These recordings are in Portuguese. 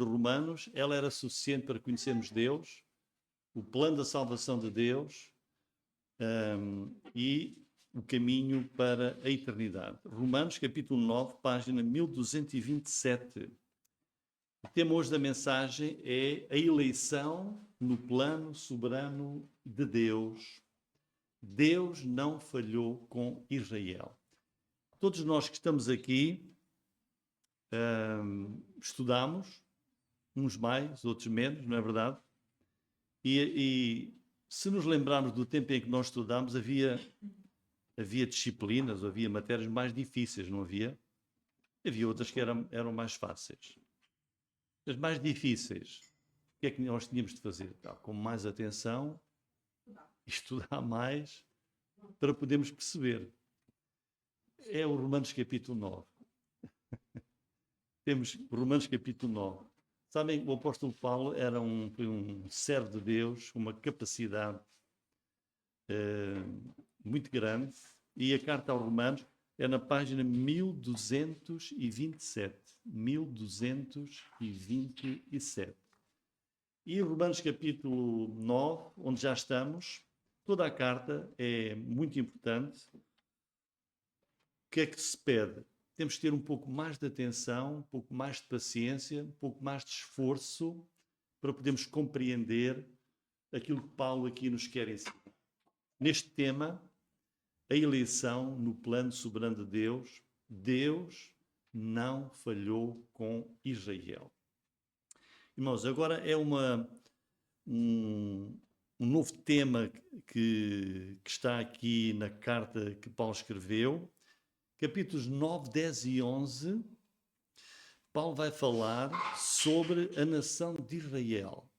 de Romanos, ela era suficiente para conhecermos Deus, o plano da salvação de Deus e o caminho para a eternidade. Romanos, capítulo 9, página 1227. O tema hoje da mensagem é a eleição no plano soberano de Deus. Deus não falhou com Israel. Todos nós que estamos aqui estudamos, uns mais, outros menos, não é verdade? E se nos lembrarmos do tempo em que nós estudámos, havia disciplinas, havia matérias mais difíceis, não havia? Havia outras que eram mais fáceis. As mais difíceis, o que é que nós tínhamos de fazer? Com mais atenção, estudar mais, para podermos perceber. É o Romanos capítulo 9. Temos Romanos capítulo 9. Sabem, o apóstolo Paulo foi um servo de Deus, com uma capacidade muito grande, e a carta aos Romanos é na página 1227. 1227. E Romanos capítulo 9, onde já estamos, toda a carta é muito importante. O que é que se pede? Temos que ter um pouco mais de atenção, um pouco mais de paciência, um pouco mais de esforço para podermos compreender aquilo que Paulo aqui nos quer ensinar. Neste tema, a eleição no plano soberano de Deus, Deus não falhou com Israel. Irmãos, agora é um novo tema que está aqui na carta que Paulo escreveu. Capítulos 9, 10 e 11, Paulo vai falar sobre a nação de Israel.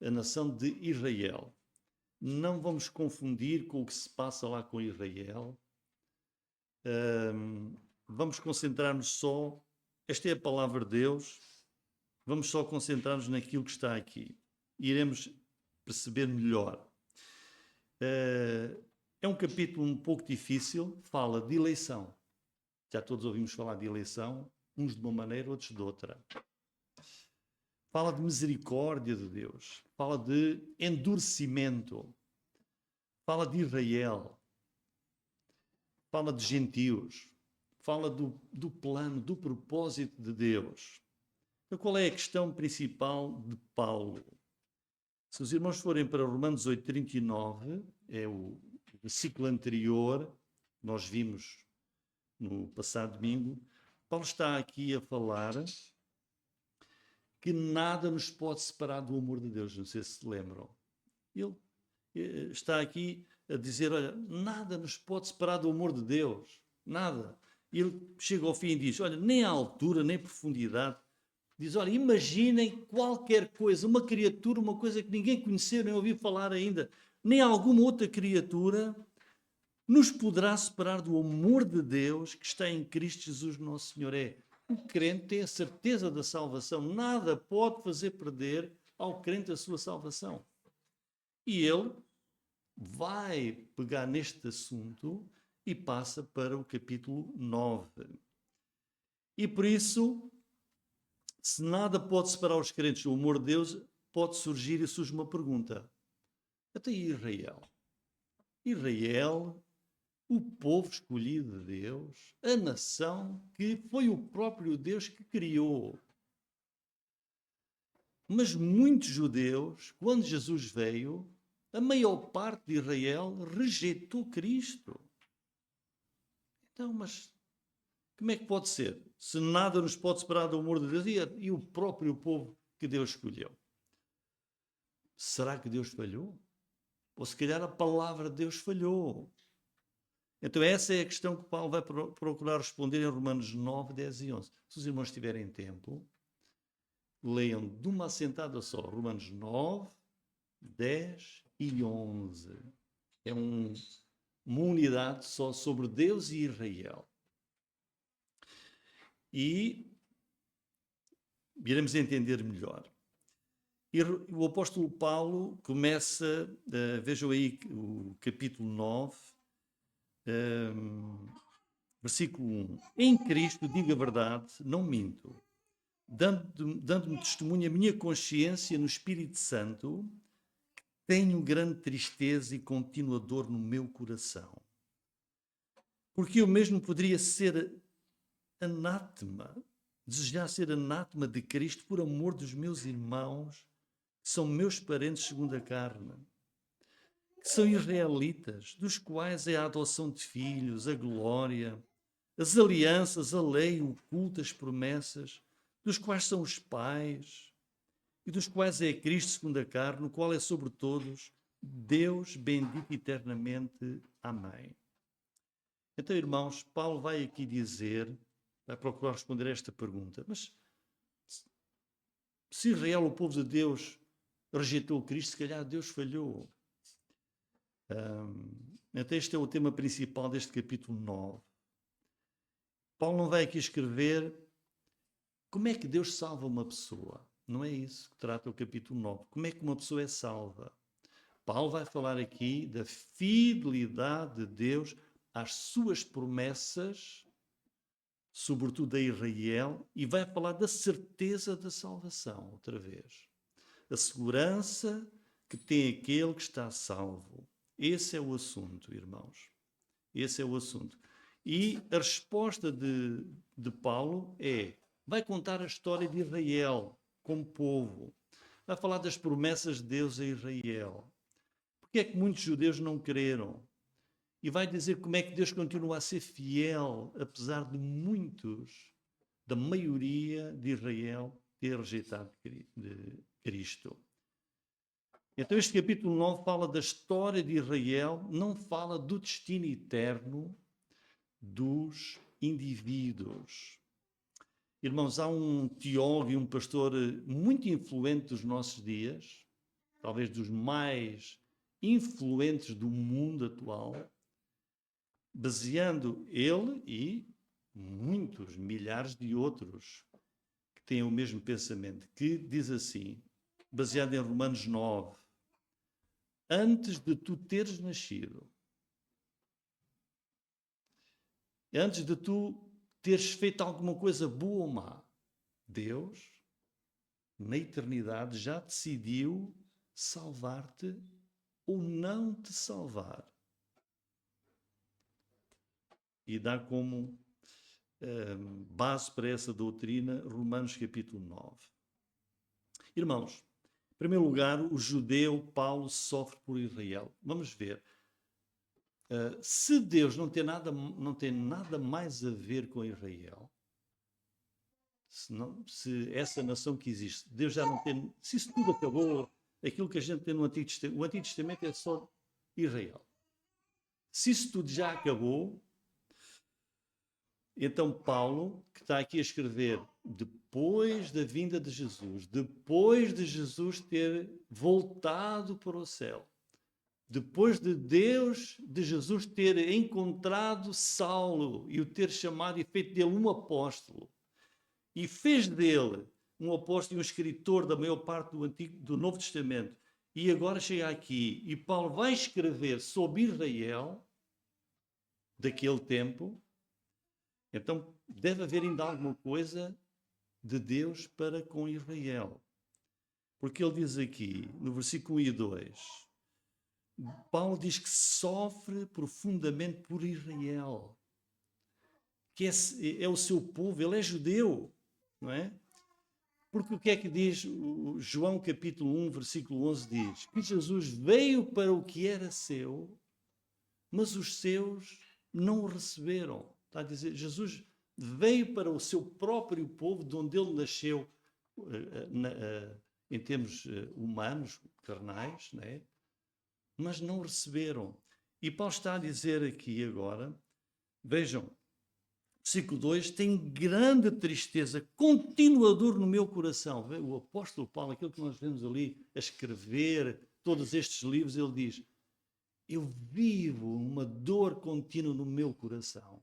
A nação de Israel. Não vamos confundir com o que se passa lá com Israel. Vamos concentrar-nos só... Esta é a palavra de Deus. Vamos só concentrar-nos naquilo que está aqui. E iremos perceber melhor. É um capítulo um pouco difícil, fala de eleição. Já todos ouvimos falar de eleição, uns de uma maneira, outros de outra. Fala de misericórdia de Deus, fala de endurecimento, fala de Israel, fala de gentios, fala do plano, do propósito de Deus. Então, qual é a questão principal de Paulo? Se os irmãos forem para Romanos 8:39, é o versículo anterior, nós vimos no passado domingo, Paulo está aqui a falar que nada nos pode separar do amor de Deus, não sei se se lembram. Ele está aqui a dizer, olha, nada nos pode separar do amor de Deus, nada. E ele chega ao fim e diz, olha, nem a altura, nem a profundidade. Diz, olha, imaginem qualquer coisa, uma criatura, uma coisa que ninguém conheceu, nem ouviu falar ainda, nem alguma outra criatura nos poderá separar do amor de Deus que está em Cristo Jesus nosso Senhor. O crente tem a certeza da salvação. Nada pode fazer perder ao crente a sua salvação. E ele vai pegar neste assunto e passa para o capítulo 9. E por isso, se nada pode separar os crentes do amor de Deus, pode surgir e surge uma pergunta. Até Israel. Israel, o povo escolhido de Deus, a nação que foi o próprio Deus que criou. Mas muitos judeus, quando Jesus veio, a maior parte de Israel rejeitou Cristo. Então, mas como é que pode ser? Se nada nos pode separar do amor de Deus e o próprio povo que Deus escolheu. Será que Deus falhou? Ou se calhar a palavra de Deus falhou? Então essa é a questão que Paulo vai procurar responder em Romanos 9, 10 e 11. Se os irmãos tiverem tempo, leiam de uma assentada só, Romanos 9, 10 e 11. É uma unidade só sobre Deus e Israel. E iremos entender melhor. E o apóstolo Paulo começa, vejam aí o capítulo 9, versículo 1. Em Cristo, digo a verdade, não minto. dando-me testemunho a minha consciência no Espírito Santo, tenho grande tristeza e contínua dor no meu coração. Porque eu mesmo poderia ser anátema, desejar ser anátema de Cristo por amor dos meus irmãos, que são meus parentes segundo a carne, que são israelitas, dos quais é a adoção de filhos, a glória, as alianças, a lei, o culto, as promessas, dos quais são os pais, e dos quais é Cristo segundo a carne, no qual é sobre todos Deus bendito eternamente. Amém. Então, irmãos, Paulo vai aqui dizer, vai procurar responder a esta pergunta, mas se Israel, o povo de Deus, rejeitou Cristo, se calhar Deus falhou. Então este é o tema principal deste capítulo 9. Paulo não vai aqui escrever como é que Deus salva uma pessoa. Não é isso que trata o capítulo 9. Como é que uma pessoa é salva? Paulo vai falar aqui da fidelidade de Deus às suas promessas, sobretudo a Israel, e vai falar da certeza da salvação, outra vez. A segurança que tem aquele que está salvo. Esse é o assunto, irmãos. Esse é o assunto. E a resposta de Paulo vai contar a história de Israel como povo. Vai falar das promessas de Deus a Israel. Porque é que muitos judeus não creram? E vai dizer como é que Deus continua a ser fiel, apesar de muitos, da maioria de Israel, ter rejeitado de Cristo. Então este capítulo 9 fala da história de Israel, não fala do destino eterno dos indivíduos. Irmãos, há um teólogo e um pastor muito influente dos nossos dias, talvez dos mais influentes do mundo atual, baseando ele e muitos, milhares de outros que têm o mesmo pensamento, que diz assim, baseado em Romanos 9, antes de tu teres nascido, antes de tu teres feito alguma coisa boa ou má, Deus, na eternidade, já decidiu salvar-te ou não te salvar. E dá como base para essa doutrina Romanos capítulo 9. Irmãos, em primeiro lugar, o judeu Paulo sofre por Israel. Vamos ver. Se Deus não tem nada mais a ver com Israel, se essa nação que existe, Deus já não tem, se isso tudo acabou, aquilo que a gente tem no Antigo Testamento, o Antigo Testamento é só Israel. Se isso tudo já acabou, então Paulo, que está aqui a escrever depois da vinda de Jesus, depois de Jesus ter voltado para o céu, depois de Deus, de Jesus ter encontrado Saulo e o ter chamado e feito dele um apóstolo, e fez dele um apóstolo e um escritor da maior parte do Novo Testamento, e agora chega aqui e Paulo vai escrever sobre Israel daquele tempo, então deve haver ainda alguma coisa de Deus para com Israel. Porque ele diz aqui, no versículo 1 e 2, Paulo diz que sofre profundamente por Israel, que é o seu povo, ele é judeu, não é? Porque o que é que diz João capítulo 1, versículo 11, diz que Jesus veio para o que era seu, mas os seus não o receberam. Está a dizer, Jesus veio para o seu próprio povo, de onde ele nasceu, em termos humanos, carnais, não é? Mas não receberam. E Paulo está a dizer aqui agora, vejam, versículo 2, tem grande tristeza, continua dor no meu coração. O apóstolo Paulo, aquilo que nós vemos ali a escrever todos estes livros, ele diz, eu vivo uma dor contínua no meu coração.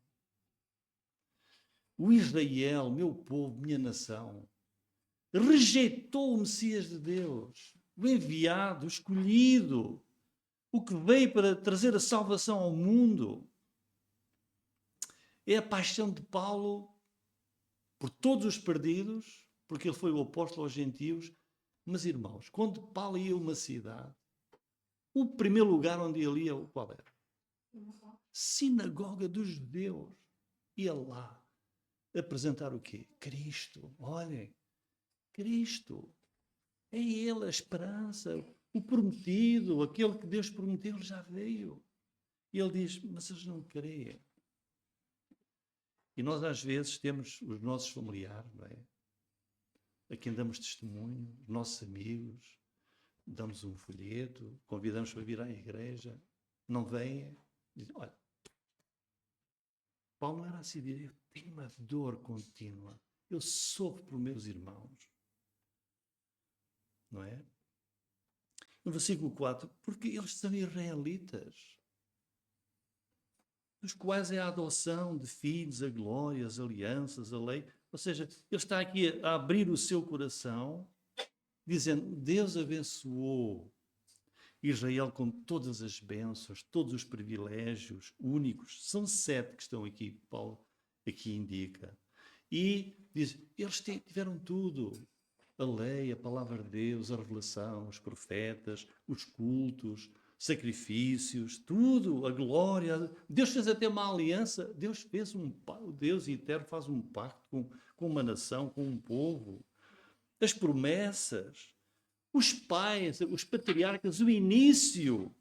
O Israel, meu povo, minha nação, rejeitou o Messias de Deus, o enviado, o escolhido, o que veio para trazer a salvação ao mundo. É a paixão de Paulo por todos os perdidos, porque ele foi o apóstolo aos gentios. Mas, irmãos, quando Paulo ia a uma cidade, o primeiro lugar onde ele ia, qual era? Sinagoga dos judeus. Ia lá apresentar o quê? Cristo. Olhem, Cristo. É Ele a esperança, o prometido, aquele que Deus prometeu, Ele já veio. E Ele diz, mas eles não creem. E nós às vezes temos os nossos familiares, não é? A quem damos testemunho, os nossos amigos, damos um folheto, convidamos para vir à igreja, não vêm, dizem, olha, Paulo não era assim, eu tenho uma dor contínua, eu sofro por meus irmãos, não é? No versículo 4, porque eles são israelitas, dos quais é a adoção de filhos, a glória, as alianças, a lei. Ou seja, ele está aqui a abrir o seu coração, dizendo, Deus abençoou Israel com todas as bênçãos, todos os privilégios únicos. São 7 que estão aqui, Paulo aqui indica. E diz, eles tiveram tudo. A lei, a palavra de Deus, a revelação, os profetas, os cultos, sacrifícios, tudo, a glória. Deus fez até uma aliança. Deus eterno faz um pacto com uma nação, com um povo. As promessas, os pais, os patriarcas, o início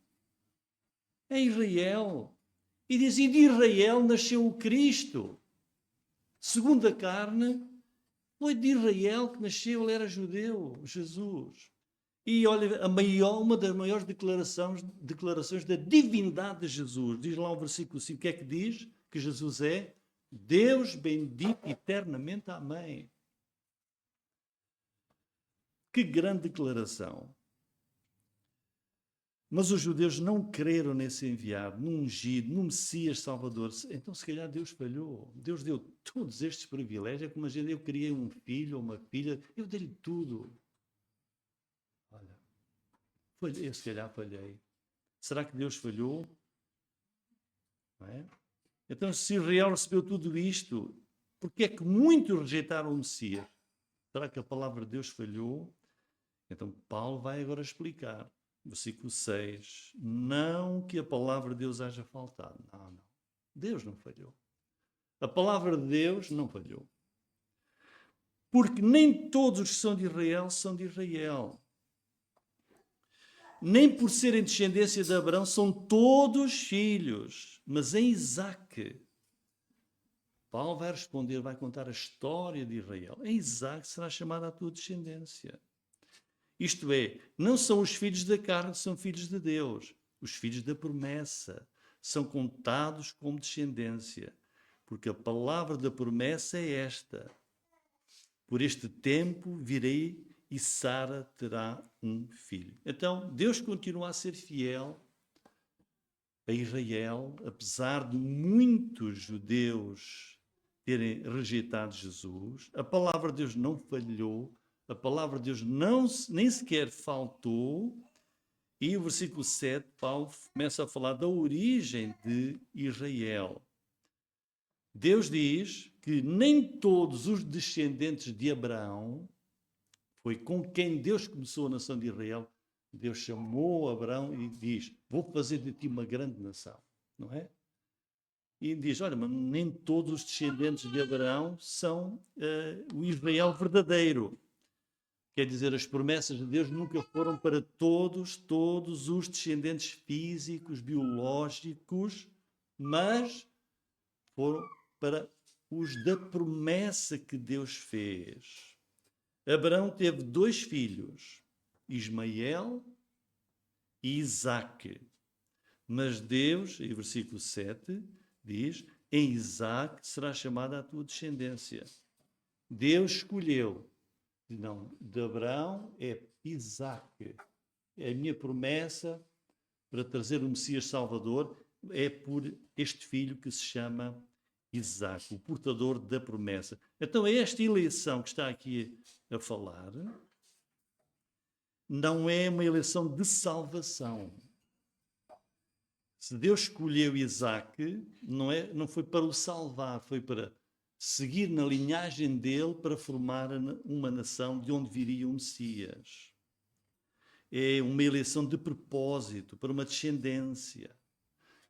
é Israel. E diz, e de Israel nasceu o Cristo. Segundo a carne, foi de Israel que nasceu, ele era judeu, Jesus. E olha, uma das maiores declarações da divindade de Jesus. Diz lá o versículo 5, o que é que diz? Que Jesus é Deus bendito eternamente. Amém. Que grande declaração. Mas os judeus não creram nesse enviado, no ungido, no Messias Salvador. Então, se calhar, Deus falhou. Deus deu todos estes privilégios. É como a gente, eu criei um filho ou uma filha, eu dei-lhe tudo. Olha, falhei, se calhar falhei. Será que Deus falhou? Não é? Então, se Israel recebeu tudo isto, porque é que muitos rejeitaram o Messias? Será que a palavra de Deus falhou? Então, Paulo vai agora explicar. Versículo 6. Não que a palavra de Deus haja faltado. Não. Deus não falhou. A palavra de Deus não falhou. Porque nem todos os que são de Israel. Nem por serem descendência de Abraão são todos filhos. Mas em Isaque, Paulo vai responder, vai contar a história de Israel. Em Isaque será chamada a tua descendência. Isto é, não são os filhos da carne, são filhos de Deus. Os filhos da promessa são contados como descendência. Porque a palavra da promessa é esta. Por este tempo virei e Sara terá um filho. Então, Deus continua a ser fiel a Israel, apesar de muitos judeus terem rejeitado Jesus. A palavra de Deus não falhou. A palavra de Deus nem sequer faltou. E o versículo 7, Paulo começa a falar da origem de Israel. Deus diz que nem todos os descendentes de Abraão, foi com quem Deus começou a nação de Israel, Deus chamou Abraão e diz, vou fazer de ti uma grande nação, não é? E diz, olha, mas nem todos os descendentes de Abraão são o Israel verdadeiro. Quer dizer, as promessas de Deus nunca foram para todos os descendentes físicos, biológicos, mas foram para os da promessa que Deus fez. Abraão teve 2 filhos, Ismael e Isaque. Mas Deus, em versículo 7, diz, em Isaque será chamada a tua descendência. Deus escolheu. Não, de Abraão é Isaque. É a minha promessa para trazer o Messias Salvador é por este filho que se chama Isaque, o portador da promessa. Então, esta eleição que está aqui a falar não é uma eleição de salvação. Se Deus escolheu Isaque, não foi para o salvar, foi para seguir na linhagem dele para formar uma nação de onde viria o Messias. É uma eleição de propósito para uma descendência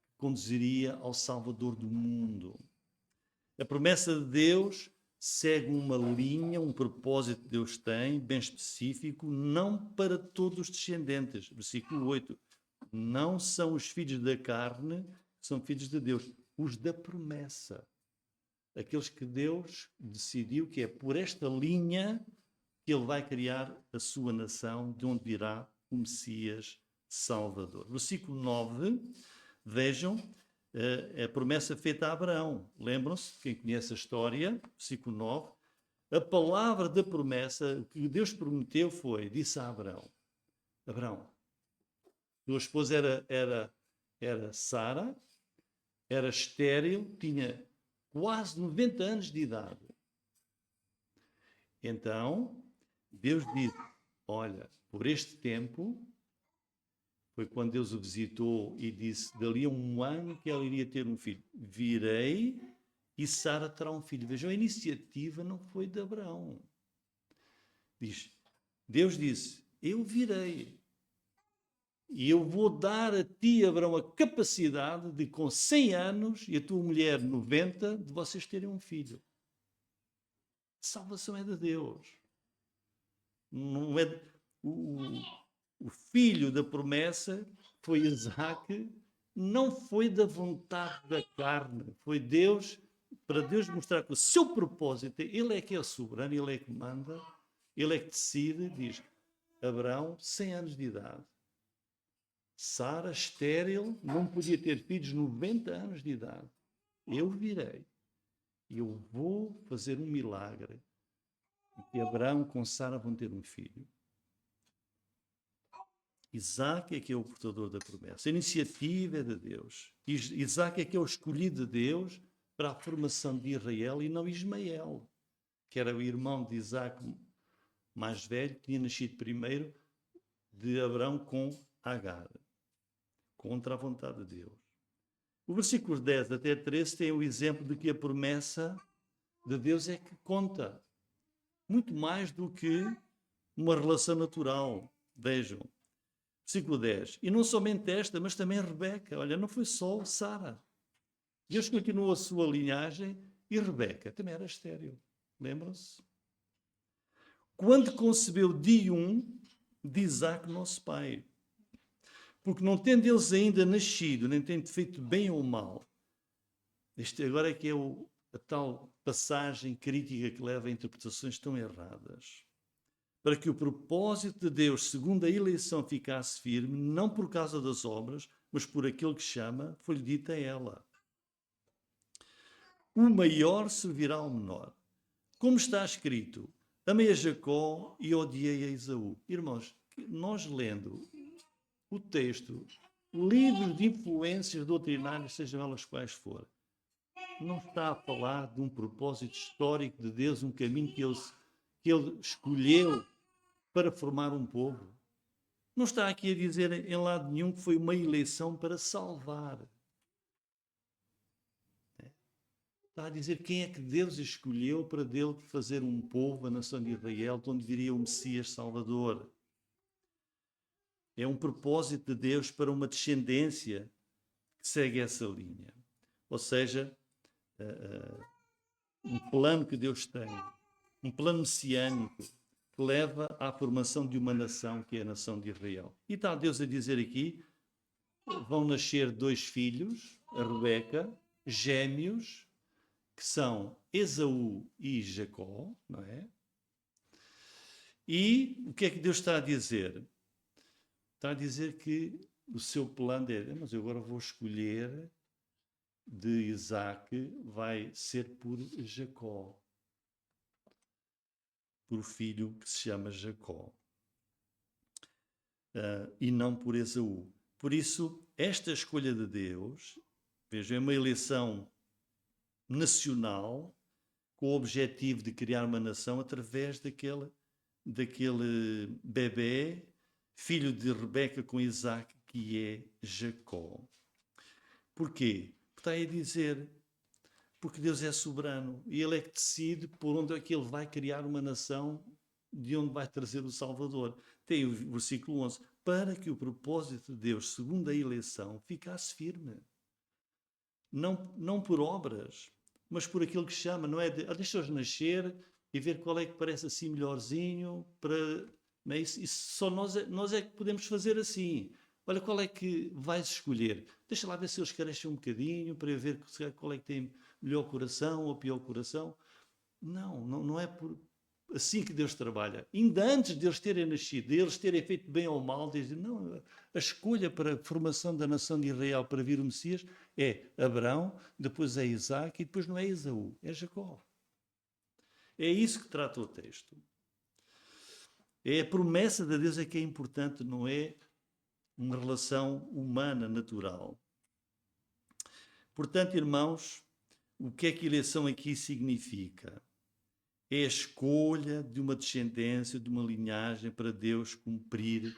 que conduziria ao Salvador do mundo. A promessa de Deus segue uma linha, um propósito que Deus tem, bem específico, não para todos os descendentes. Versículo 8. Não são os filhos da carne, são filhos de Deus. Os da promessa. Aqueles que Deus decidiu que é por esta linha que Ele vai criar a sua nação, de onde virá o Messias Salvador. Versículo 9, vejam, a promessa feita a Abraão. Lembram-se, quem conhece a história, versículo 9, a palavra da promessa, o que Deus prometeu foi, disse a Abraão, Abraão, tua esposa era Sara, era estéril, tinha quase 90 anos de idade. Então, Deus disse, olha, por este tempo, foi quando Deus o visitou e disse, dali a um ano que ela iria ter um filho. Virei e Sara terá um filho. Vejam, a iniciativa não foi de Abraão. Deus disse, eu virei. E eu vou dar a ti, Abraão, a capacidade de, com 100 anos, e a tua mulher 90, de vocês terem um filho. A salvação é de Deus. Não é o filho da promessa foi Isaac, não foi da vontade da carne, foi Deus, para Deus mostrar que o seu propósito, Ele é que é soberano, Ele é que manda, Ele é que decide, diz, Abraão, 100 anos de idade, Sara, estéril, não podia ter filhos, 90 anos de idade, eu virei, eu vou fazer um milagre, e Abraão com Sara vão ter um filho. Isaac é que é o portador da promessa. A iniciativa é de Deus. Isaac é que é o escolhido de Deus para a formação de Israel e não Ismael, que era o irmão de Isaac mais velho, que tinha nascido primeiro de Abraão com Agar, contra a vontade de Deus. O versículo 10 até 13 tem o exemplo de que a promessa de Deus é que conta, muito mais do que uma relação natural. Vejam. Versículo 10. E não somente esta, mas também Rebeca. Olha, não foi só Sara. Deus continuou a sua linhagem e Rebeca também era estéril. Lembram-se? Quando concebeu de Isaac, nosso pai. Porque não tendo eles ainda nascido, nem tendo feito bem ou mal. Este agora é que é a tal passagem crítica que leva a interpretações tão erradas. Para que o propósito de Deus, segundo a eleição, ficasse firme, não por causa das obras, mas por aquilo que chama, foi-lhe dito a ela. O maior servirá ao menor. Como está escrito, amei a Jacó e odiei a Esaú. Irmãos, nós lendo o texto, livres de influências doutrinárias, sejam elas quais forem, não está a falar de um propósito histórico de Deus, um caminho que ele escolheu para formar um povo. Não está aqui a dizer em lado nenhum que foi uma eleição para salvar. Está a dizer quem é que Deus escolheu para dele fazer um povo, a nação de Israel, de onde viria o Messias Salvador. É um propósito de Deus para uma descendência que segue essa linha. Ou seja, um plano que Deus tem, um plano messiânico, que leva à formação de uma nação, que é a nação de Israel. E está Deus a dizer aqui, vão nascer 2 filhos, a Rebeca, gêmeos, que são Esaú e Jacó, não é? E o que é que Deus está a dizer? Está a dizer que o seu plano é, mas eu agora vou escolher de Isaac, vai ser por Jacó. Por filho que se chama Jacó, e não por Esaú. Por isso, esta escolha de Deus, vejam, é uma eleição nacional com o objetivo de criar uma nação através daquele bebê, filho de Rebeca com Isaac, que é Jacó. Porquê? Porque está a dizer, Porque Deus é soberano e Ele é que decide por onde é que Ele vai criar uma nação, de onde vai trazer o Salvador. Tem o versículo 11. Para que o propósito de Deus, segundo a eleição, ficasse firme. Não por obras, mas por aquilo que chama, não é? Deixa-os nascer e ver qual é que parece assim melhorzinho. Não é? Isso só nós é que podemos fazer assim. Olha, qual é que vais escolher? Deixa lá ver se eles crescem um bocadinho, para ver qual é que tem melhor coração ou pior coração. Não é por assim que Deus trabalha. Ainda antes de eles terem nascido, de eles terem feito bem ou mal, dizem, não, a escolha para a formação da nação de Israel para vir o Messias é Abraão, depois é Isaac e depois não é Esaú, é Jacó. É isso que trata o texto. É a promessa de Deus é que é importante, não é uma relação humana, natural. Portanto, irmãos, o que é que eleição aqui significa? É a escolha de uma descendência, de uma linhagem para Deus cumprir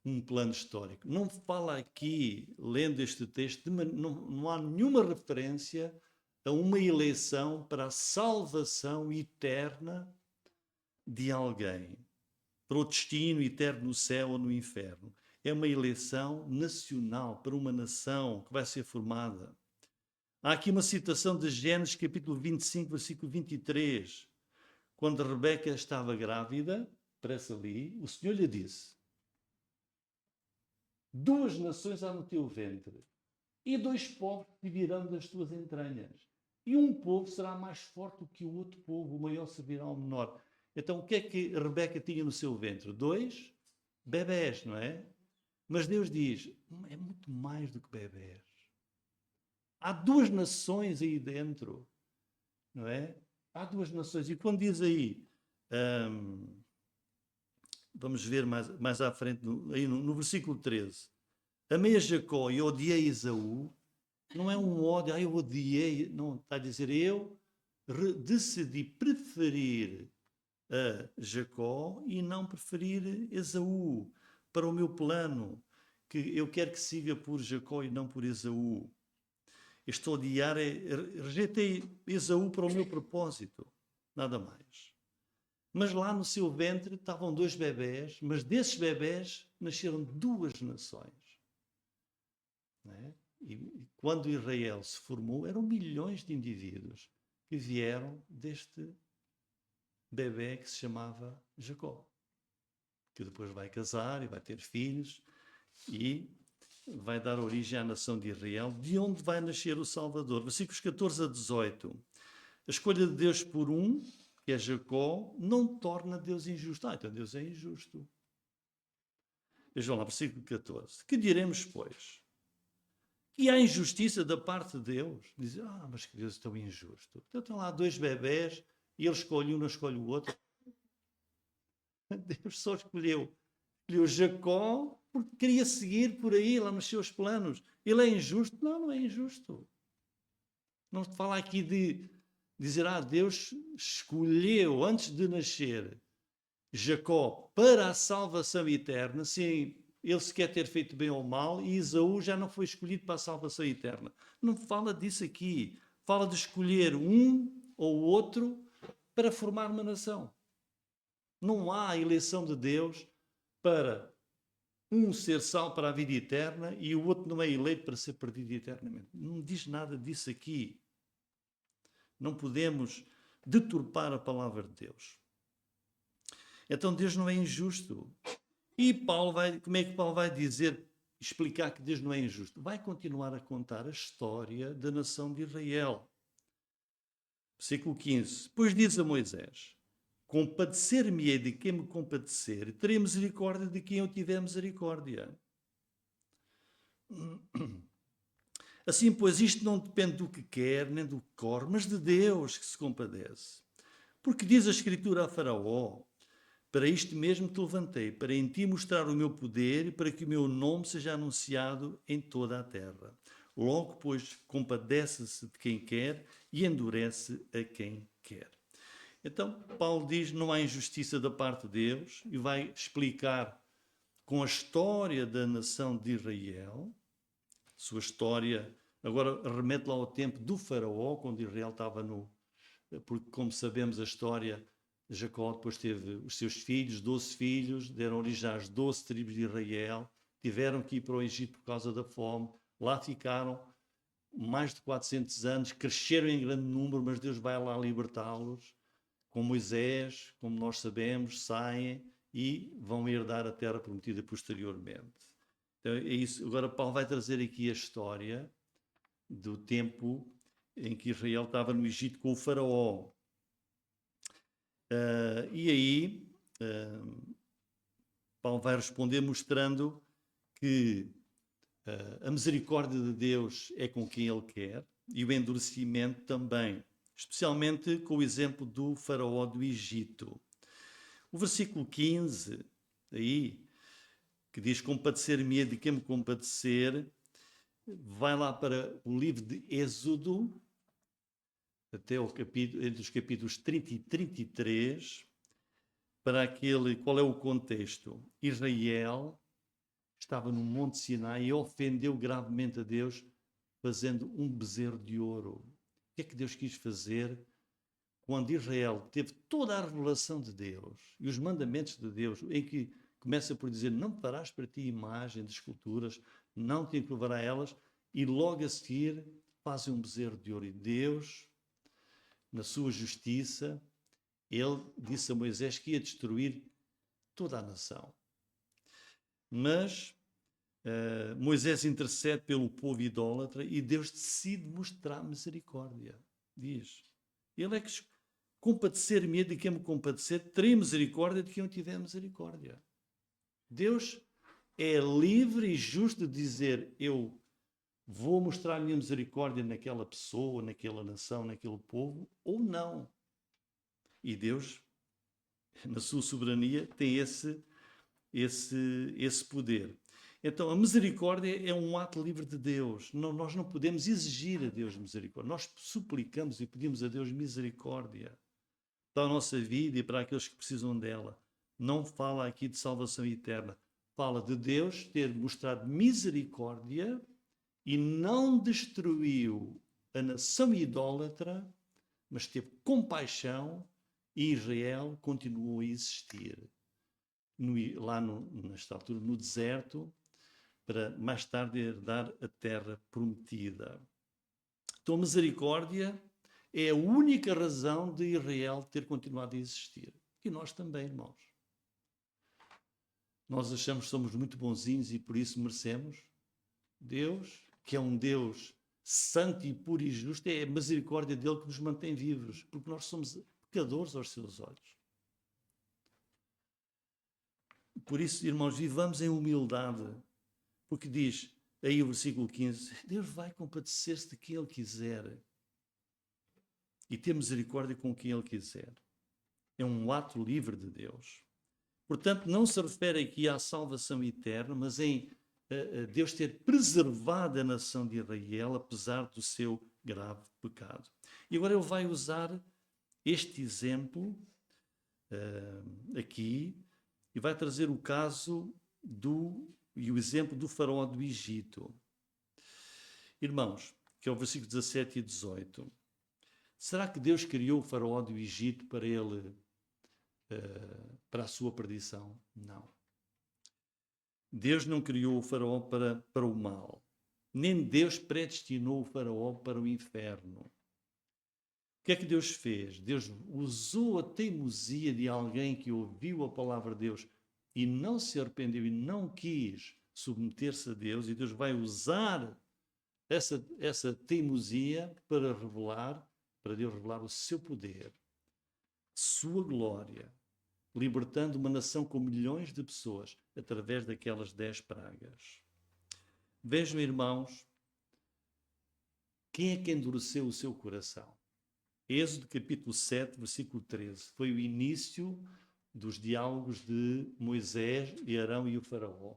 um plano histórico. Não fala aqui, lendo este texto, não há nenhuma referência a uma eleição para a salvação eterna de alguém, para o destino eterno no céu ou no inferno. É uma eleição nacional, para uma nação que vai ser formada. Há aqui uma citação de Gênesis, capítulo 25, versículo 23. Quando Rebeca estava grávida, parece ali, o Senhor lhe disse: 2 nações há no teu ventre, e 2 povos te virão das tuas entranhas. E um povo será mais forte que o outro povo, o maior servirá ao menor. Então, o que é que Rebeca tinha no seu ventre? 2 bebés, não é? Mas Deus diz, é muito mais do que bebés. Há 2 nações aí dentro, não é? Há 2 nações. E quando diz aí, vamos ver mais à frente, aí no versículo 13, amei a Jacó e odiei Esaú, não é um ódio, eu odiei, não, está a dizer, eu decidi preferir a Jacó e não preferir Esaú para o meu plano, que eu quero que siga por Jacó e não por Esaú. Este odiar rejeitei Esaú para o meu propósito, nada mais. Mas lá no seu ventre estavam 2 bebés, mas desses bebés nasceram 2 nações. Não é? E quando Israel se formou, eram milhões de indivíduos que vieram deste bebé que se chamava Jacó, que depois vai casar e vai ter filhos e vai dar origem à nação de Israel, de onde vai nascer o Salvador. Versículos 14 a 18. A escolha de Deus por um, que é Jacó, não torna Deus injusto. Então Deus é injusto. Vejam lá, versículo 14. Que diremos, pois? Que há injustiça da parte de Deus? Dizem, mas que Deus é tão injusto. Então estão lá 2 bebés e ele escolhe um, não escolhe o outro. Deus só escolheu Jacó porque queria seguir por aí, lá nos seus planos. Ele é injusto? Não é injusto. Não se fala aqui de dizer, Deus escolheu antes de nascer Jacó para a salvação eterna, sem ele se quer ter feito bem ou mal, e Esaú já não foi escolhido para a salvação eterna. Não fala disso aqui. Fala de escolher um ou outro para formar uma nação. Não há eleição de Deus para um ser salvo para a vida eterna e o outro não é eleito para ser perdido eternamente. Não diz nada disso aqui. Não podemos deturpar a palavra de Deus. Então Deus não é injusto. E como é que Paulo vai explicar que Deus não é injusto? Vai continuar a contar a história da nação de Israel. Versículo 15. Pois diz a Moisés: compadecer-me-ei de quem me compadecer, e terei misericórdia de quem eu tiver misericórdia. Assim, pois, isto não depende do que quer, nem do que corre, mas de Deus que se compadece. Porque diz a Escritura a Faraó: para isto mesmo te levantei, para em ti mostrar o meu poder e para que o meu nome seja anunciado em toda a terra. Logo, pois, compadece-se de quem quer e endurece a quem quer. Então, Paulo diz que não há injustiça da parte de Deus e vai explicar com a história da nação de Israel, sua história Agora remete lá ao tempo do faraó, quando Israel estava no... Porque, como sabemos a história, Jacó depois teve os seus filhos, 12 filhos, deram origem às 12 tribos de Israel, tiveram que ir para o Egito por causa da fome, lá ficaram mais de 400 anos, cresceram em grande número, mas Deus vai lá libertá-los, com Moisés, como nós sabemos, saem e vão herdar a terra prometida posteriormente. Então é isso. Agora Paulo vai trazer aqui a história do tempo em que Israel estava no Egito com o faraó. E aí Paulo vai responder mostrando que a misericórdia de Deus é com quem Ele quer e o endurecimento também, especialmente com o exemplo do faraó do Egito. O versículo 15, aí, que diz compadecer-me de quem me compadecer, vai lá para o livro de Êxodo, até o capítulo, entre os capítulos 30 e 33, para aquele, qual é o contexto? Israel estava no Monte Sinai e ofendeu gravemente a Deus, fazendo um bezerro de ouro. O que é que Deus quis fazer? Quando Israel teve toda a revelação de Deus e os mandamentos de Deus, em que começa por dizer, não farás para ti imagem de esculturas, não te encurvará a elas, e logo a seguir fazem um bezerro de ouro. E Deus, na sua justiça, ele disse a Moisés que ia destruir toda a nação. Mas Moisés intercede pelo povo idólatra e Deus decide mostrar misericórdia. Diz, ele é que compadecer-me de quem me compadecer, terei misericórdia de quem eu tiver misericórdia. Deus é livre e justo de dizer, eu vou mostrar a minha misericórdia naquela pessoa, naquela nação, naquele povo, ou não. E Deus, na sua soberania, tem esse poder. Então, a misericórdia é um ato livre de Deus. Nós não podemos exigir a Deus misericórdia. Nós suplicamos e pedimos a Deus misericórdia para a nossa vida e para aqueles que precisam dela. Não fala aqui de salvação eterna. Fala de Deus ter mostrado misericórdia e não destruiu a nação idólatra, mas teve compaixão e Israel continuou a existir. Nesta altura, no deserto, para mais tarde herdar a terra prometida. Então, a misericórdia é a única razão de Israel ter continuado a existir. E nós também, irmãos. Nós achamos que somos muito bonzinhos e por isso merecemos. Deus, que é um Deus santo e puro e justo, é a misericórdia dele que nos mantém vivos, porque nós somos pecadores aos seus olhos. Por isso, irmãos, vivamos em humildade, porque diz aí o versículo 15, Deus vai compadecer-se de quem Ele quiser e ter misericórdia com quem Ele quiser. É um ato livre de Deus. Portanto, não se refere aqui à salvação eterna, mas em Deus ter preservado a nação de Israel, apesar do seu grave pecado. E agora Ele vai usar este exemplo aqui e vai trazer o caso e o exemplo do faraó do Egito. Irmãos, que é o versículo 17 e 18. Será que Deus criou o faraó do Egito para ele, para a sua perdição? Não. Deus não criou o faraó para o mal. Nem Deus predestinou o faraó para o inferno. O que é que Deus fez? Deus usou a teimosia de alguém que ouviu a palavra de Deus e não se arrependeu e não quis submeter-se a Deus, e Deus vai usar essa teimosia para Deus revelar o seu poder, sua glória, libertando uma nação com milhões de pessoas através daquelas 10 pragas. Vejam, irmãos, quem é que endureceu o seu coração? Êxodo capítulo 7, versículo 13. Foi o início dos diálogos de Moisés e Arão e o faraó.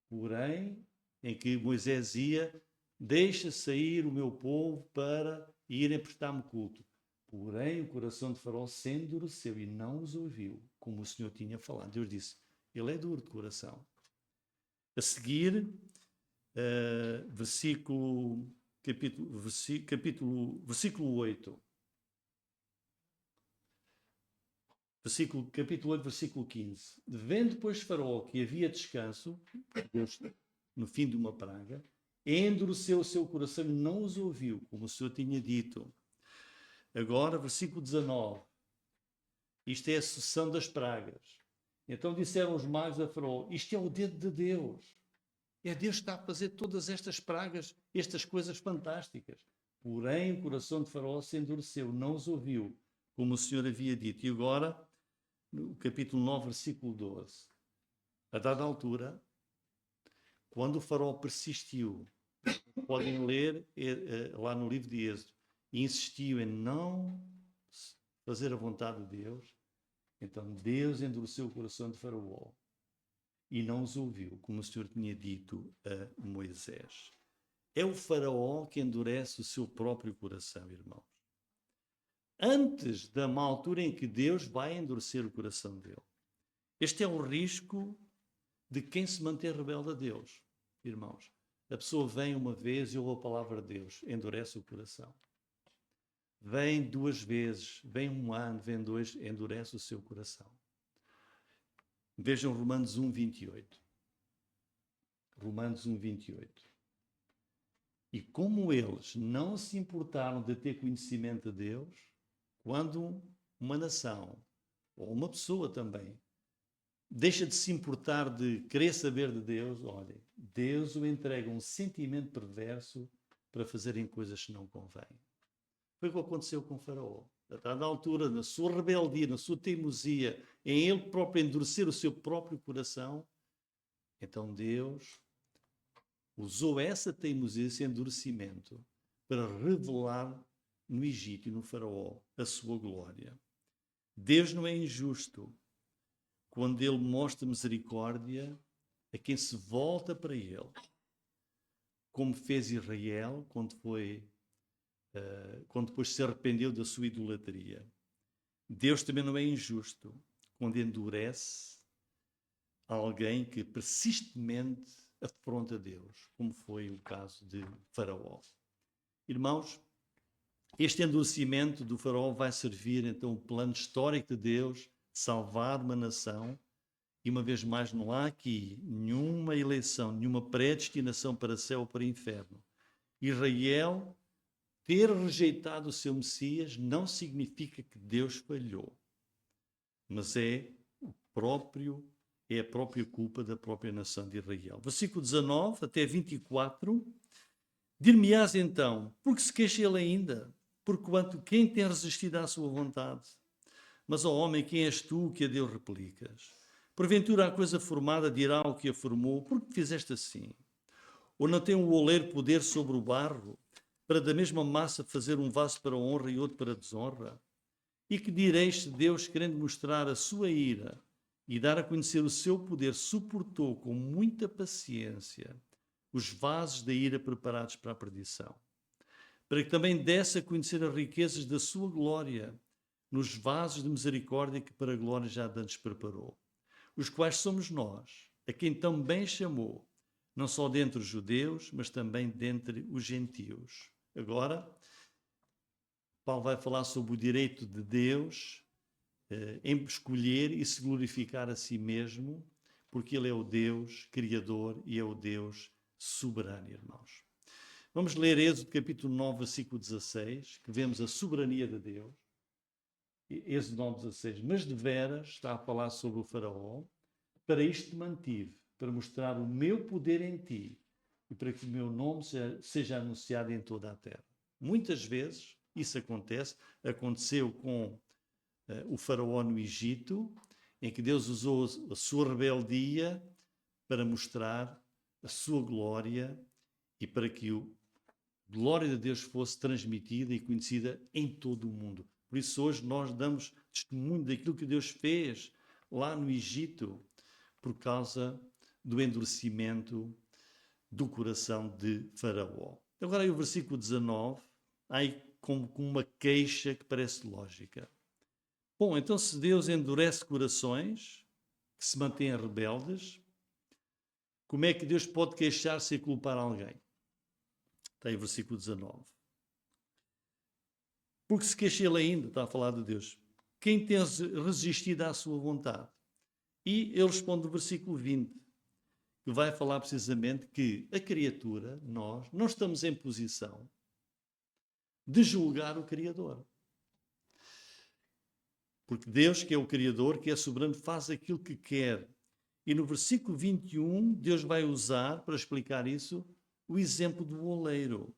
Porém, em que Moisés ia, deixa sair o meu povo para irem prestar-me culto. Porém, o coração de faraó se endureceu e não os ouviu, como o Senhor tinha falado. Deus disse, ele é duro de coração. A seguir, versículo versículo 8. Capítulo 8, versículo 15. Vendo, pois, Faraó que havia descanso, Deus, no fim de uma praga, endureceu o seu coração e não os ouviu, como o Senhor tinha dito. Agora, versículo 19. Isto é a sucessão das pragas. Então disseram os magos a Faraó: isto é o dedo de Deus. É Deus que está a fazer todas estas pragas, estas coisas fantásticas. Porém, o coração de Faraó se endureceu, não os ouviu, como o Senhor havia dito. E agora, no capítulo 9, versículo 12. A dada altura, quando o Faraó persistiu, podem ler lá no livro de Êxodo, e insistiu em não fazer a vontade de Deus, então Deus endureceu o coração de Faraó e não os ouviu, como o Senhor tinha dito a Moisés. É o Faraó que endurece o seu próprio coração, irmãos. Antes da má altura em que Deus vai endurecer o coração dele. Este é o risco de quem se mantém rebelde a Deus, irmãos. A pessoa vem uma vez e ouve a palavra de Deus, endurece o coração. Vem 2 vezes, vem 1 ano, vem 2, endurece o seu coração. Vejam Romanos 1, 28. Romanos 1, 28. E como eles não se importaram de ter conhecimento de Deus, quando uma nação, ou uma pessoa também, deixa de se importar de querer saber de Deus, olha, Deus o entrega um sentimento perverso para fazerem coisas que não convêm. Foi o que aconteceu com Faraó. A dada altura, na sua rebeldia, na sua teimosia, em ele próprio endurecer o seu próprio coração, então Deus usou essa teimosia, esse endurecimento, para revelar no Egito e no Faraó a sua glória. Deus não é injusto quando ele mostra misericórdia a quem se volta para ele, como fez Israel quando depois se arrependeu da sua idolatria. Deus também não é injusto quando endurece alguém que persistentemente afronta Deus, como foi o caso de Faraó. Irmãos, este endurecimento do Faraó vai servir então o plano histórico de Deus de salvar uma nação. E uma vez mais, não há aqui nenhuma eleição, nenhuma predestinação para céu ou para inferno. Israel ter rejeitado o seu Messias não significa que Deus falhou, mas é a própria culpa da própria nação de Israel. Versículo 19 até 24. Dir-me-ás então, por que se queixa ele ainda? Porquanto quem tem resistido à sua vontade? Mas, ó homem, quem és tu que a Deus replicas? Porventura a coisa formada dirá ao que a formou, por que fizeste assim? Ou não tem o oleiro poder sobre o barro, para da mesma massa fazer um vaso para honra e outro para desonra? E que direis se Deus, querendo mostrar a sua ira e dar a conhecer o seu poder, suportou com muita paciência os vasos da ira preparados para a perdição, para que também desse a conhecer as riquezas da sua glória nos vasos de misericórdia que para a glória já antes preparou, os quais somos nós, a quem também chamou, não só dentre os judeus, mas também dentre os gentios. Agora, Paulo vai falar sobre o direito de Deus em escolher e se glorificar a si mesmo, porque ele é o Deus Criador e é o Deus soberano, irmãos. Vamos ler Êxodo capítulo 9, versículo 16, que vemos a soberania de Deus. Êxodo 9, 16. Mas deveras, está a falar sobre o Faraó, para isto te mantive, para mostrar o meu poder em ti e para que o meu nome seja anunciado em toda a terra. Muitas vezes isso aconteceu com o Faraó no Egito, em que Deus usou a sua rebeldia para mostrar a sua glória e para que a glória de Deus fosse transmitida e conhecida em todo o mundo. Por isso hoje nós damos testemunho daquilo que Deus fez lá no Egito por causa do endurecimento do coração de Faraó. Agora aí o versículo 19, aí com uma queixa que parece lógica. Bom, então se Deus endurece corações que se mantêm rebeldes, como é que Deus pode queixar-se e culpar alguém? Está aí o versículo 19. Porque se queixa ele ainda, está a falar de Deus, quem tem resistido à sua vontade? E ele responde no versículo 20, que vai falar precisamente que a criatura, nós, não estamos em posição de julgar o Criador. Porque Deus, que é o Criador, que é soberano, faz aquilo que quer. E no versículo 21, Deus vai usar, para explicar isso, o exemplo do oleiro.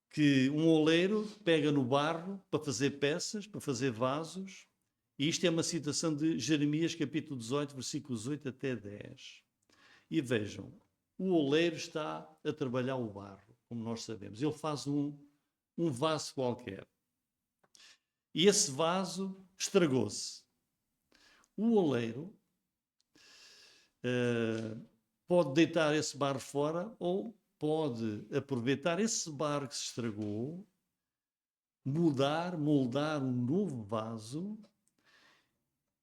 Que um oleiro pega no barro para fazer peças, para fazer vasos, e isto é uma citação de Jeremias capítulo 18, versículos 8 até 10. E vejam, o oleiro está a trabalhar o barro, como nós sabemos. Ele faz um vaso qualquer. E esse vaso estragou-se. O oleiro pode deitar esse barro fora ou pode aproveitar esse barro que se estragou, moldar um novo vaso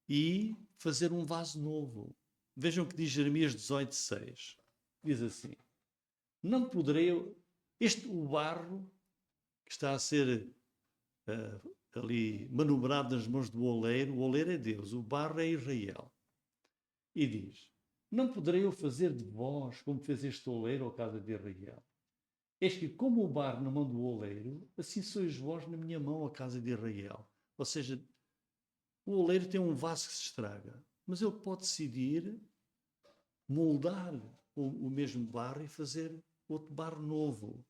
e fazer um vaso novo. Vejam o que diz Jeremias 18:6. Diz assim: não poderei o barro que está a ser ali manobrado nas mãos do oleiro, o oleiro é Deus, o barro é Israel. E diz: não poderei eu fazer de vós como fez este oleiro à casa de Israel. Eis que, como o barro na mão do oleiro, assim sois vós na minha mão, a casa de Israel. Ou seja, o oleiro tem um vaso que se estraga, mas ele pode decidir moldar o mesmo barro e fazer outro barro novo.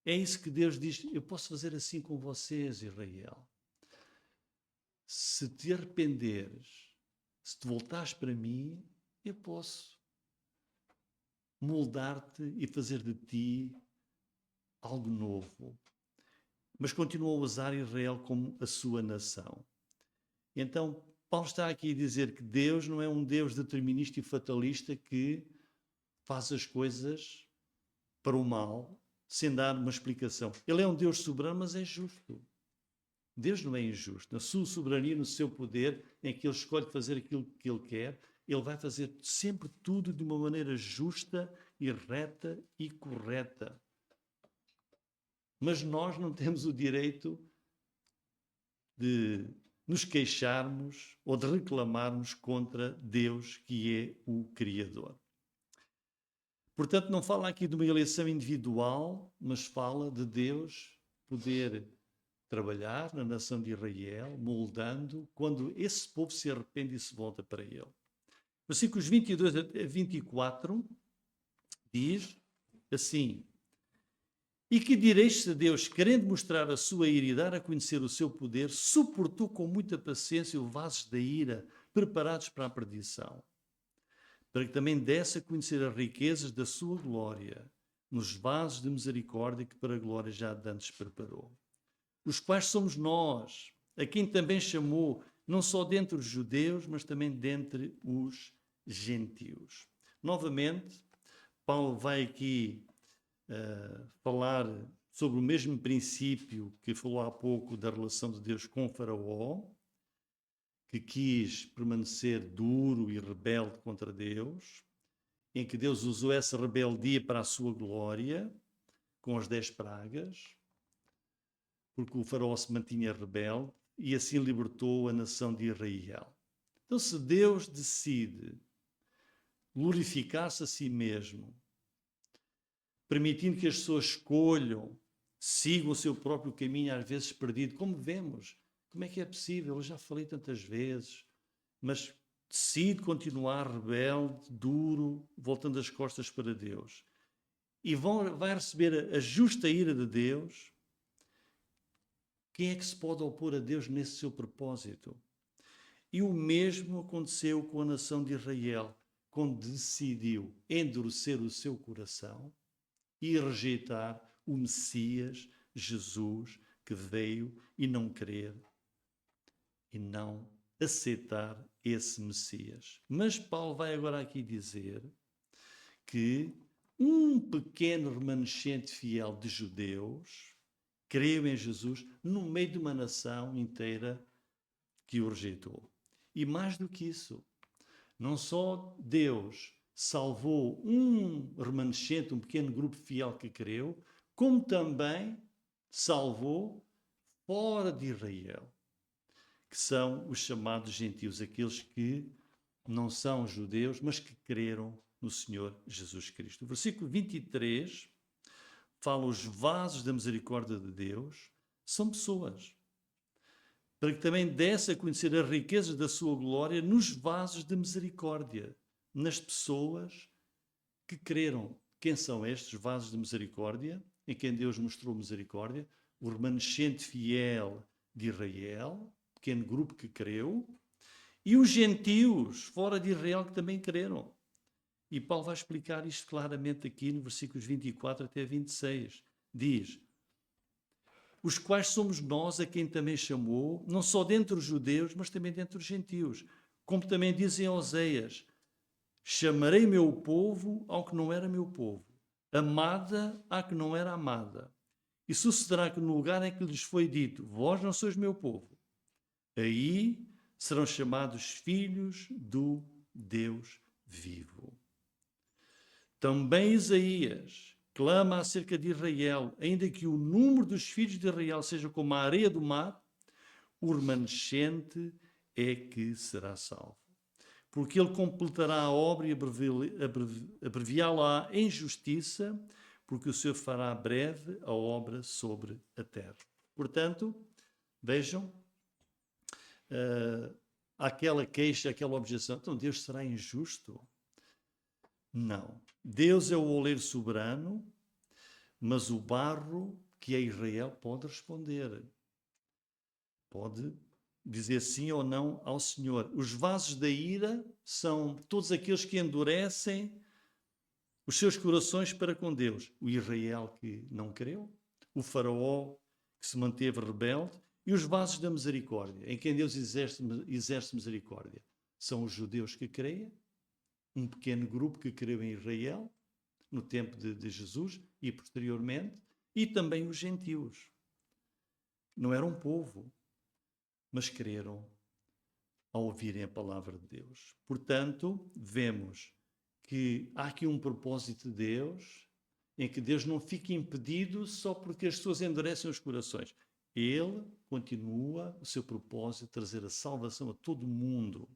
É isso que Deus diz: eu posso fazer assim com vocês, Israel. Se te arrependeres, se te voltares para mim, eu posso moldar-te e fazer de ti algo novo. Mas continua a usar Israel como a sua nação. Então, Paulo está aqui a dizer que Deus não é um Deus determinista e fatalista que faz as coisas para o mal, sem dar uma explicação. Ele é um Deus soberano, mas é justo. Deus não é injusto. Na sua soberania, no seu poder, em que Ele escolhe fazer aquilo que Ele quer, Ele vai fazer sempre tudo de uma maneira justa e reta e correta. Mas nós não temos o direito de nos queixarmos ou de reclamarmos contra Deus, que é o Criador. Portanto, não fala aqui de uma eleição individual, mas fala de Deus poder trabalhar na nação de Israel, moldando, quando esse povo se arrepende e se volta para ele. Versículos 22 a 24 diz assim: e que direis se Deus, querendo mostrar a sua ira e dar a conhecer o seu poder, suportou com muita paciência os vasos da ira preparados para a perdição, para que também desse a conhecer as riquezas da sua glória nos vasos de misericórdia que para a glória já dantes preparou, os quais somos nós, a quem também chamou, não só dentre os judeus, mas também dentre os gentios. Novamente, Paulo vai aqui falar sobre o mesmo princípio que falou há pouco da relação de Deus com Faraó, que quis permanecer duro e rebelde contra Deus, em que Deus usou essa rebeldia para a sua glória, com as 10 pragas, porque o Faraó se mantinha rebelde e assim libertou a nação de Israel. Então, se Deus decide glorificar-se a si mesmo, permitindo que as pessoas escolham, sigam o seu próprio caminho, às vezes perdido, como vemos. Como é que é possível? Eu já falei tantas vezes, mas decide continuar rebelde, duro, voltando as costas para Deus. E vai receber a justa ira de Deus. Quem é que se pode opor a Deus nesse seu propósito? E o mesmo aconteceu com a nação de Israel, quando decidiu endurecer o seu coração e rejeitar o Messias, Jesus, que veio e não crer e não aceitar esse Messias. Mas Paulo vai agora aqui dizer que um pequeno remanescente fiel de judeus creu em Jesus no meio de uma nação inteira que o rejeitou. E mais do que isso, não só Deus salvou um remanescente, um pequeno grupo fiel que creu, como também salvou fora de Israel, que são os chamados gentios, aqueles que não são judeus, mas que creram no Senhor Jesus Cristo. O versículo 23 fala: os vasos da misericórdia de Deus são pessoas, para que também desse a conhecer as riquezas da sua glória nos vasos de misericórdia, nas pessoas que creram. Quem são estes vasos de misericórdia, em quem Deus mostrou misericórdia? O remanescente fiel de Israel, pequeno grupo que creu, e os gentios fora de Israel que também creram. E Paulo vai explicar isto claramente aqui no versículos 24 até 26. Diz: os quais somos nós a quem também chamou, não só dentre os judeus, mas também dentre os gentios. Como também dizem Oseias: chamarei meu povo ao que não era meu povo, amada à que não era amada. E sucederá que no lugar em que lhes foi dito: vós não sois meu povo, aí serão chamados filhos do Deus vivo. Também Isaías clama acerca de Israel: ainda que o número dos filhos de Israel seja como a areia do mar, o remanescente é que será salvo. Porque ele completará a obra e abreviá-la em justiça, porque o Senhor fará breve a obra sobre a terra. Portanto, vejam, aquela queixa, aquela objeção: então Deus será injusto? Não. Deus é o oleiro soberano, mas o barro, que é Israel, pode responder. Pode dizer sim ou não ao Senhor. Os vasos da ira são todos aqueles que endurecem os seus corações para com Deus. O Israel que não creu, o faraó que se manteve rebelde, e os vasos da misericórdia, em quem Deus exerce misericórdia. São os judeus que creem, um pequeno grupo que creu em Israel, no tempo de Jesus e posteriormente, e também os gentios. Não eram povo, mas creram ao ouvirem a palavra de Deus. Portanto, vemos que há aqui um propósito de Deus, em que Deus não fica impedido só porque as pessoas endurecem os corações. Ele continua o seu propósito de trazer a salvação a todo mundo.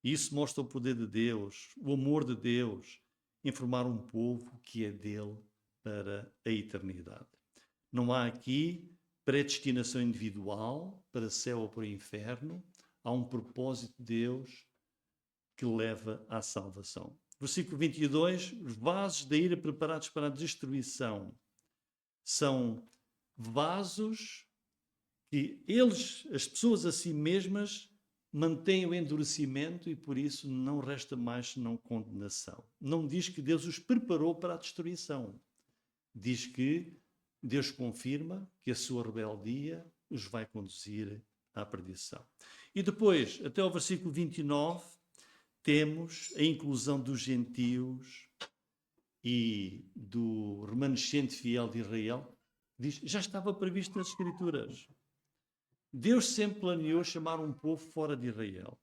Isso mostra o poder de Deus, o amor de Deus, em formar um povo que é dele para a eternidade. Não há aqui predestinação individual para céu ou para o inferno. Há um propósito de Deus que leva à salvação. Versículo 22, os vasos da ira preparados para a destruição são vasos que eles, as pessoas a si mesmas, mantêm o endurecimento e por isso não resta mais senão condenação. Não diz que Deus os preparou para a destruição. Diz que Deus confirma que a sua rebeldia os vai conduzir à perdição. E depois, até ao versículo 29, temos a inclusão dos gentios e do remanescente fiel de Israel. Diz, já estava previsto nas Escrituras. Deus sempre planeou chamar um povo fora de Israel.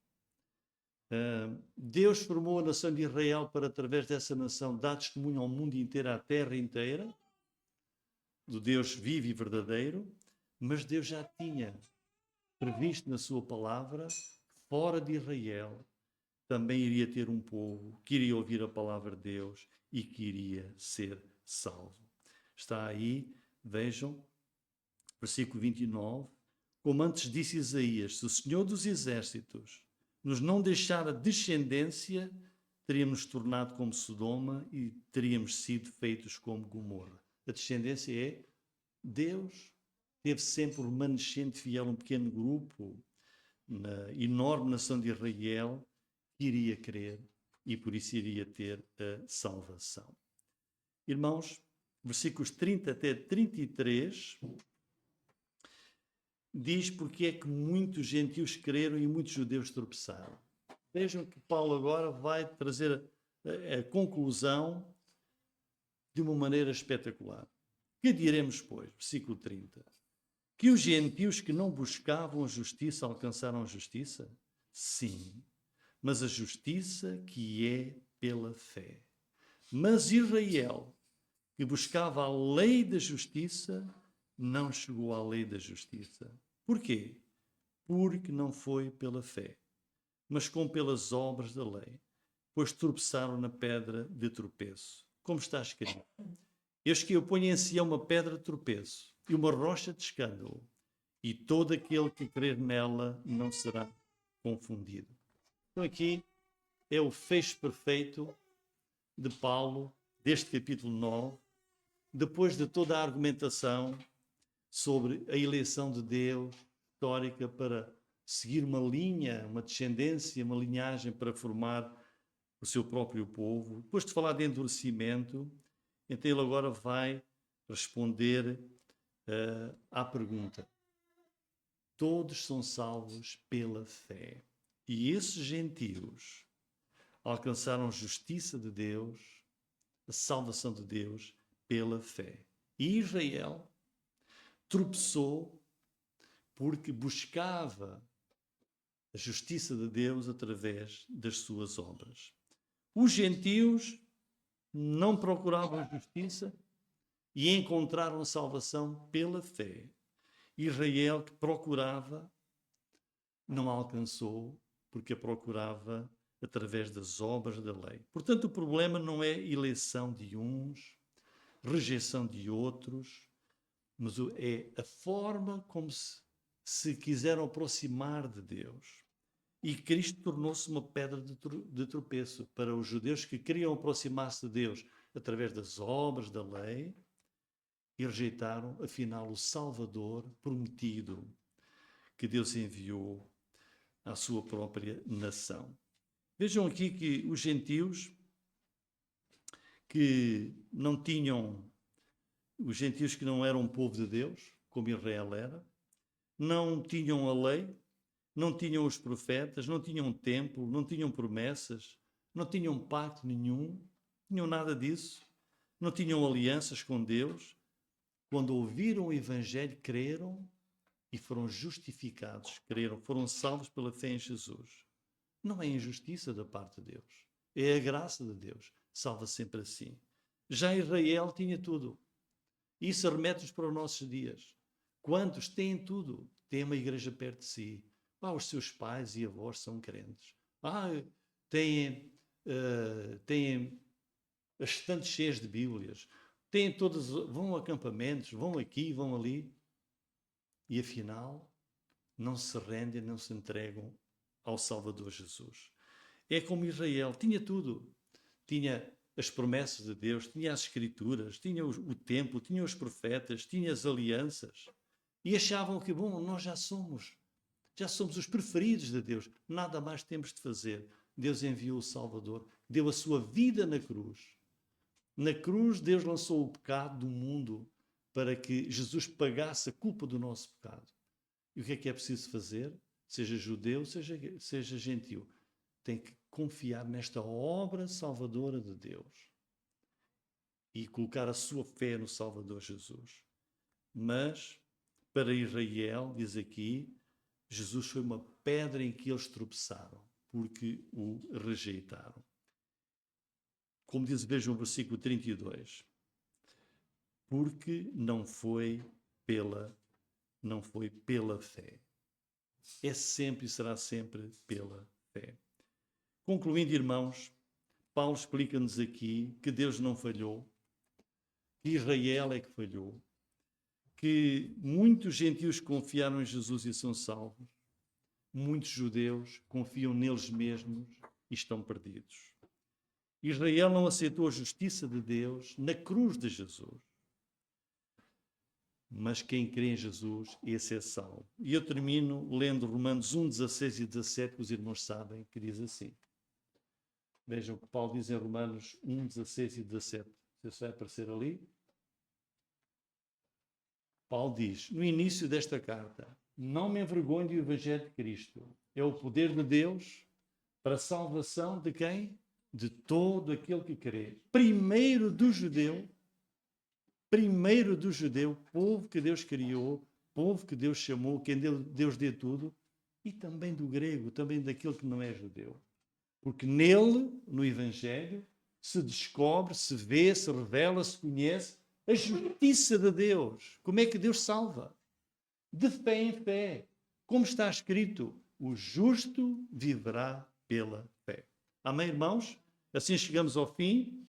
Deus formou a nação de Israel para, através dessa nação, dar testemunho ao mundo inteiro, à terra inteira, do Deus vivo e verdadeiro, mas Deus já tinha previsto na sua palavra que fora de Israel também iria ter um povo que iria ouvir a palavra de Deus e que iria ser salvo. Está aí, vejam, versículo 29, como antes disse Isaías: se o Senhor dos Exércitos nos não deixar a descendência, teríamos tornado como Sodoma e teríamos sido feitos como Gomorra. A descendência é Deus. Teve sempre um remanescente fiel, um pequeno grupo, na enorme nação de Israel, que iria crer e por isso iria ter a salvação. Irmãos, versículos 30 até 33 diz porque é que muitos gentios creram e muitos judeus tropeçaram. Vejam que Paulo agora vai trazer a conclusão de uma maneira espetacular. Que diremos, pois? Versículo 30. Que os gentios que não buscavam a justiça alcançaram a justiça? Sim, mas a justiça que é pela fé. Mas Israel, que buscava a lei da justiça, não chegou à lei da justiça. Porquê? Porque não foi pela fé, mas com pelas obras da lei, pois tropeçaram na pedra de tropeço. Como está escrito: eis que eu ponho em Sião uma pedra de tropeço e uma rocha de escândalo, e todo aquele que crer nela não será confundido. Então aqui é o fecho perfeito de Paulo, deste capítulo 9, depois de toda a argumentação sobre a eleição de Deus histórica para seguir uma linha, uma descendência, uma linhagem para formar o seu próprio povo. Depois de falar de endurecimento, então ele agora vai responder à pergunta: todos são salvos pela fé. E esses gentios alcançaram a justiça de Deus, a salvação de Deus, pela fé. E Israel tropeçou porque buscava a justiça de Deus através das suas obras. Os gentios não procuravam a justiça e encontraram salvação pela fé. Israel, que procurava, não alcançou porque a procurava através das obras da lei. Portanto, o problema não é eleição de uns, rejeição de outros, mas é a forma como se quiseram aproximar de Deus. E Cristo tornou-se uma pedra de tropeço para os judeus que queriam aproximar-se de Deus através das obras da lei e rejeitaram, afinal, o Salvador prometido que Deus enviou à sua própria nação. Vejam aqui que os gentios que não tinham, os gentios que não eram povo de Deus, como Israel era, não tinham a lei, não tinham os profetas, não tinham templo, não tinham promessas, não tinham pacto nenhum, não tinham nada disso, não tinham alianças com Deus. Quando ouviram o Evangelho, creram e foram justificados, creram, foram salvos pela fé em Jesus. Não é injustiça da parte de Deus, é a graça de Deus, salva sempre assim. Já Israel tinha tudo. Isso remete-nos para os nossos dias. Quantos têm tudo? Têm uma igreja perto de si. Os seus pais e avós são crentes. Têm as estantes cheias de Bíblias. Têm todas, vão a acampamentos, vão aqui, vão ali. E afinal, não se rendem, não se entregam ao Salvador Jesus. É como Israel, tinha tudo. Tinha as promessas de Deus, tinha as Escrituras, tinha o templo, tinha os profetas, tinha as alianças. E achavam que, nós já somos os preferidos de Deus, nada mais temos de fazer. Deus enviou o Salvador, deu a sua vida na cruz. Na cruz, Deus lançou o pecado do mundo para que Jesus pagasse a culpa do nosso pecado. E o que é preciso fazer? Seja judeu, seja gentil. Tem que confiar nesta obra salvadora de Deus e colocar a sua fé no Salvador Jesus. Mas, para Israel, diz aqui, Jesus foi uma pedra em que eles tropeçaram, porque o rejeitaram. Como diz, vejam o versículo 32. Porque não foi pela fé. É sempre e será sempre pela fé. Concluindo, irmãos, Paulo explica-nos aqui que Deus não falhou, que Israel é que falhou, que muitos gentios confiaram em Jesus e são salvos, muitos judeus confiam neles mesmos e estão perdidos. Israel não aceitou a justiça de Deus na cruz de Jesus. Mas quem crê em Jesus, esse é salvo. E eu termino lendo Romanos 1, 16 e 17, que os irmãos sabem, que diz assim. Vejam o que Paulo diz em Romanos 1, 16 e 17. Isso vai aparecer ali. Paulo diz, no início desta carta, não me envergonho do Evangelho de Cristo. É o poder de Deus para a salvação de quem? De todo aquele que crê. Primeiro do judeu, povo que Deus criou, povo que Deus chamou, quem Deus dê tudo, e também do grego, também daquele que não é judeu. Porque nele, no Evangelho, se descobre, se vê, se revela, se conhece a justiça de Deus. Como é que Deus salva? De fé em fé. Como está escrito, o justo viverá pela fé. Amém, irmãos? Assim chegamos ao fim.